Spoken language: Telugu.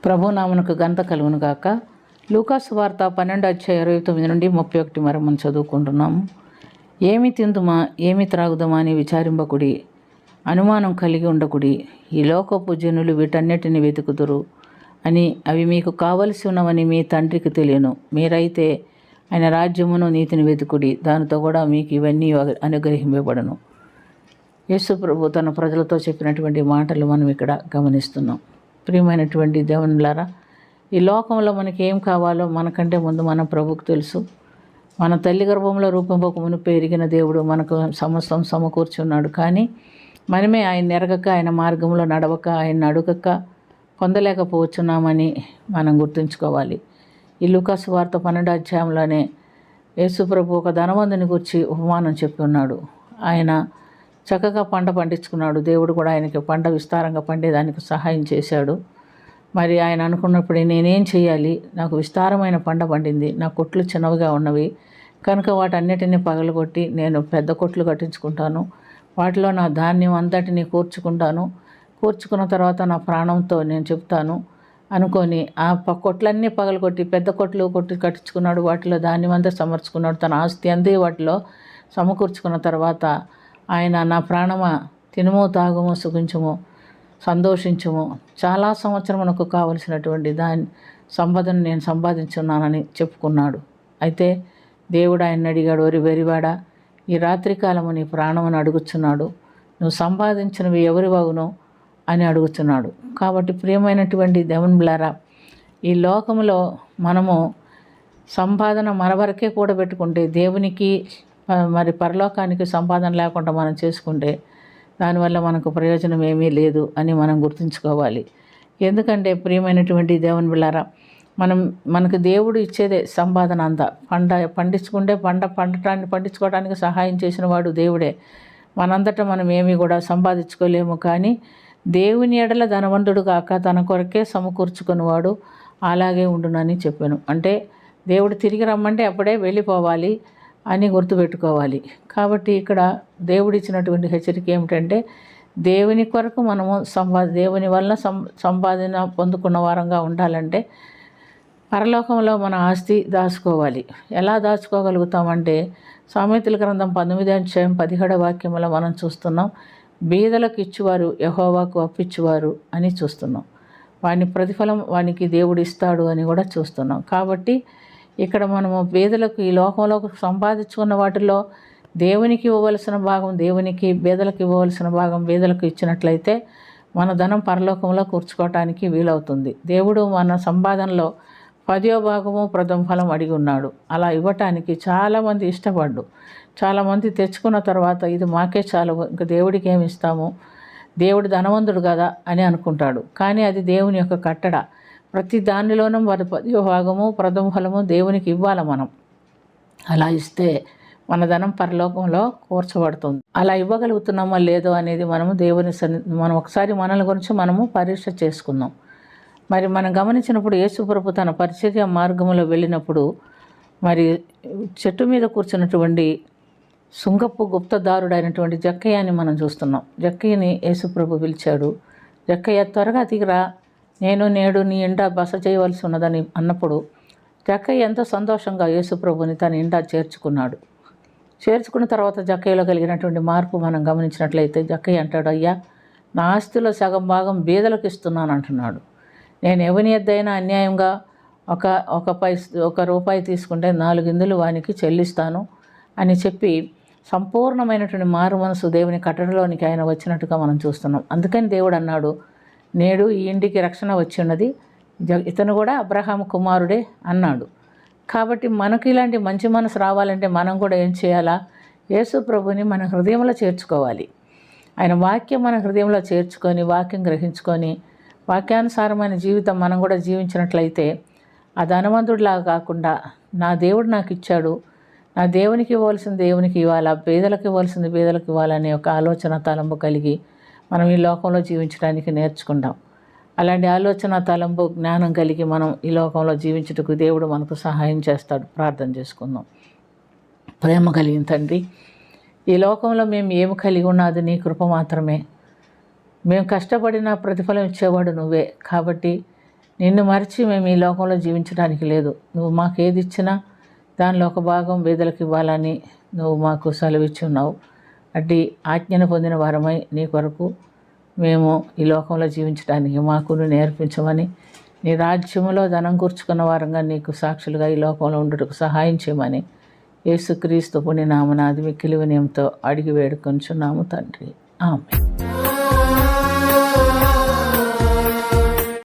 ప్రభునామమునకు ఘనత కలుగును గాక. లూకాసు వార్త 12:29 నుండి 31 వరకు మనం చదువుకుంటున్నాము. ఏమి తిందుమా ఏమి త్రాగుదమా అని విచారింపకుడి, అనుమానం కలిగి ఉండకుడి. ఈ లోకపు జనులు వీటన్నిటిని వెతుకుదురు అని, అవి మీకు కావలసి ఉన్నవని మీ తండ్రికి తెలియను. మీరైతే ఆయన రాజ్యమును నీతిని వెతుకుడి, దానితో కూడా మీకు ఇవన్నీ అనుగ్రహింపబడను. యేసు ప్రభు తన ప్రజలతో చెప్పినటువంటి మాటలు మనం ఇక్కడ గమనిస్తున్నాం. ప్రియమైనటువంటి దేవునులారా, ఈ లోకంలో మనకి ఏం కావాలో మనకంటే ముందు మన ప్రభుకు తెలుసు. మన తల్లి గర్భంలో రూపంపక మునుపు ఎరిగిన దేవుడు మనకు సమస్తం సమకూర్చున్నాడు. కానీ మనమే ఆయన ఎరగక, ఆయన మార్గంలో నడవక, ఆయన అడుగక పొందలేకపోతున్నామని మనం గుర్తుంచుకోవాలి. ఈ లూకాసు వార్త 12వ అధ్యాయంలోనే యేసు ప్రభు ఒక ధనవంతుని గురించి ఉపమానం చెప్పి ఉన్నాడు. ఆయన చక్కగా పంట పండించుకున్నాడు. దేవుడు కూడా ఆయనకి పంట విస్తారంగా పండేదానికి సహాయం చేశాడు. మరి ఆయన అనుకున్నప్పుడు నేనేం చేయాలి, నాకు విస్తారమైన పంట పండింది, నా కొట్లు చిన్నవిగా ఉన్నవి కనుక వాటన్నిటిని పగలగొట్టి నేను పెద్ద కొట్లు కట్టించుకుంటాను, వాటిలో నా ధాన్యం అంతటిని కూర్చుకున్న తర్వాత నా ప్రాణంతో నేను చెప్తాను అనుకొని ఆ కొట్లన్నీ పగలగొట్టి పెద్ద కొట్లు కట్టించుకున్నాడు. వాటిలో ధాన్యం అంతా సమర్చుకున్నాడు. తన ఆస్తి అందే వాటిలో సమకూర్చుకున్న తర్వాత ఆయన, నా ప్రాణమా తినుము తాగుము సుఖించుము సంతోషించుము, చాలా సంవత్సరమునకు కావలసినటువంటి సంపదను నేను సంపాదించున్నానని చెప్పుకున్నాడు. అయితే దేవుడు ఆయన అడిగాడు, ఒరి వెరివాడా, ఈ రాత్రికాలము నీ ప్రాణమును అడుగుచున్నాడు, నువ్వు సంపాదించినవి ఎవరి వాగును అని అడుగుతున్నాడు. కాబట్టి ప్రియమైనటువంటి దేవునిలారా, ఈ లోకంలో మనము సంపాదన మన వరకే కూడబెట్టుకుంటే, దేవునికి మరి పరలోకానికి సంపాదన లేకుండా మనం చేసుకుంటే దానివల్ల మనకు ప్రయోజనం ఏమీ లేదు అని మనం గుర్తుంచుకోవాలి. ఎందుకంటే ప్రియమైనటువంటి దేవుని బిళ్ళారా, మనకు దేవుడు ఇచ్చేదే సంపాదన అంతా. పండించుకుంటే పండించుకోవడానికి సహాయం చేసిన వాడు దేవుడే. మనంతటా మనం ఏమీ కూడా సంపాదించుకోలేము. కానీ దేవుని ఎడల ధనవంతుడు కాక తన కొరకే సమకూర్చుకునేవాడు అలాగే ఉండునని చెప్పాను. అంటే దేవుడు తిరిగి రమ్మంటే అప్పుడే వెళ్ళిపోవాలి అని గుర్తుపెట్టుకోవాలి. కాబట్టి ఇక్కడ దేవుడు ఇచ్చినటువంటి హెచ్చరిక ఏమిటంటే, దేవుని కొరకు మనము దేవుని వల్ల సంపాదన పొందుకున్న వారంగా ఉండాలంటే పరలోకంలో మన ఆస్తి దాచుకోవాలి. ఎలా దాచుకోగలుగుతామంటే, సామెతల గ్రంథం 19:17 వాక్యంలో మనం చూస్తున్నాం, బీదలకు ఇచ్చువారు యెహోవాకు అప్పిచ్చువారు అని చూస్తున్నాం. వాని ప్రతిఫలం వానికి దేవుడు ఇస్తాడు అని కూడా చూస్తున్నాం. కాబట్టి ఇక్కడ మనము బీదలకు, ఈ లోకంలో సంపాదించుకున్న వాటిలో దేవునికి ఇవ్వవలసిన భాగం దేవునికి, బీదలకు ఇవ్వవలసిన భాగం బీదలకు ఇచ్చినట్లయితే మన ధనం పరలోకంలో కూర్చుకోవటానికి వీలవుతుంది. దేవుడు మన సంపాదనలో 10వ భాగము ప్రథమ ఫలం అడిగి ఉన్నాడు. అలా ఇవ్వటానికి చాలామంది ఇష్టపడ్డు. చాలామంది తెచ్చుకున్న తర్వాత ఇది మాకే చాలు, ఇంకా దేవుడికి ఏమి ఇస్తాము, దేవుడు ధనవంతుడు కదా అని అనుకుంటాడు. కానీ అది దేవుని యొక్క కట్టడ. ప్రతి దానిలోనూ 10వ భాగము ప్రథమ ఫలము దేవునికి ఇవ్వాలి మనం. అలా ఇస్తే మన ధనం పరలోకంలో కూర్చబడుతుంది. అలా ఇవ్వగలుగుతున్నామా లేదో అనేది మనం ఒకసారి మనల గురించి మనము పరీక్ష చేసుకుందాం. మరి మనం గమనించినప్పుడు యేసు ప్రభు తన పరిచర్య మార్గంలో వెళ్ళినప్పుడు మరి చెట్టు మీద కూర్చున్నటువంటి సుంగపు గుప్తదారుడైనటువంటి జక్కయ్యని మనం చూస్తున్నాం. జక్కయ్యని యేసు ప్రభు పిలిచాడు. జక్కయ్య త్వరగా దిగిరా, నేను నేడు నీ ఇంట బస చేయవలసి ఉన్నదని అన్నప్పుడు జక్కయ్య ఎంతో సంతోషంగా యేసు ప్రభుని తన ఇంట చేర్చుకున్న తర్వాత జక్కయ్యలో కలిగినటువంటి మార్పు మనం గమనించినట్లయితే, జక్కయ్య అంటాడు, అయ్యా, నా ఆస్తిలో సగం భాగం బీదలకు ఇస్తున్నాను అంటున్నాడు. నేను ఎవని ఎద్దైనా అన్యాయంగా ఒక రూపాయి తీసుకుంటే 4 ఇందులు వానికి చెల్లిస్తాను అని చెప్పి సంపూర్ణమైనటువంటి మారు మనసు దేవుని కట్టడలోనికి ఆయన వచ్చినట్టుగా మనం చూస్తున్నాం. అందుకని దేవుడు అన్నాడు, నేడు ఈ ఇంటికి రక్షణ వచ్చి ఉన్నది, ఇతను కూడా అబ్రహాము కుమారుడే అన్నాడు. కాబట్టి మనకు ఇలాంటి మంచి మనసు రావాలంటే మనం కూడా ఏం చేయాలా, యేసు ప్రభుని మన హృదయంలో చేర్చుకోవాలి. ఆయన వాక్యం మన హృదయంలో చేర్చుకొని, వాక్యం గ్రహించుకొని, వాక్యానుసారమైన జీవితం మనం కూడా జీవించినట్లయితే ఆ ధనవంతుడిలాగా కాకుండా, నా దేవుడు నాకు ఇచ్చాడు, నా దేవునికి ఇవ్వాల్సింది దేవునికి ఇవ్వాలా, పేదలకు ఇవ్వాల్సింది పేదలకు ఇవ్వాలనే ఒక ఆలోచన తలంపు కలిగి మనం ఈ లోకంలో జీవించడానికి నేర్చుకుంటాం. అలాంటి ఆలోచన తలంపు జ్ఞానం కలిగి మనం ఈ లోకంలో జీవించుటకు దేవుడు మనకు సహాయం చేస్తాడు. ప్రార్థన చేసుకుందాం. ప్రేమ కలిగిన తండ్రి, ఈ లోకంలో మేము ఏమి కలిగి ఉన్నది నీ కృప మాత్రమే. మేము కష్టపడిన ప్రతిఫలం ఇచ్చేవాడు నువ్వే. కాబట్టి నిన్ను మరిచి మేము ఈ లోకంలో జీవించడానికి లేదు. నువ్వు మాకు ఏది ఇచ్చినా దానిలో ఒక భాగం బీదలకు ఇవ్వాలని నువ్వు మాకు సెలవిచ్చి ఉన్నావు. అట్టి ఆజ్ఞను పొందిన వారమై నీ కొరకు మేము ఈ లోకంలో జీవించడానికి మాకు నేర్పించమని, నీ రాజ్యములో ధనం కూర్చుకున్న వారంగా నీకు సాక్షులుగా ఈ లోకంలో ఉండుటకు సహాయం చేయమని యేసుక్రీస్తు పుణ్యనామమున మిక్కిలి వినయంతో అడిగి వేడుకొనుచున్నాము తండ్రి. ఆమేన్.